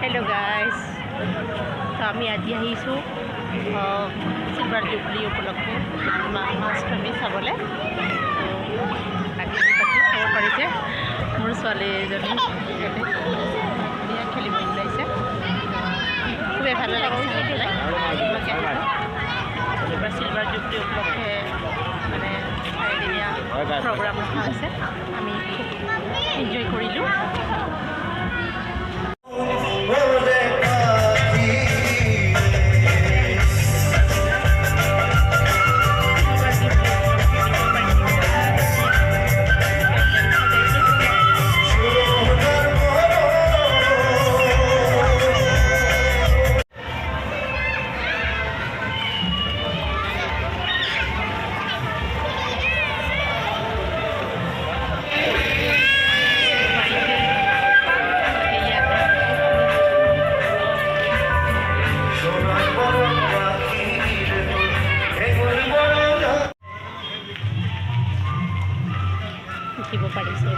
Hello guys तो आमी आज आहिছোঁ सिल्भार जुबली उपलक्षे महाअष्टमी चाबले खबर पारिছে मोर ছোৱালীজনী खेलिब ওলাইছে খুবেই ভালো লাগিছে सिल्भार जुबली उपलक्षे মানে চাৰিদিনীয়া প্ৰগ্ৰাম ৰখা হৈছে আমি এনজয় কৰিলোঁ। দেখিব পাৰিছে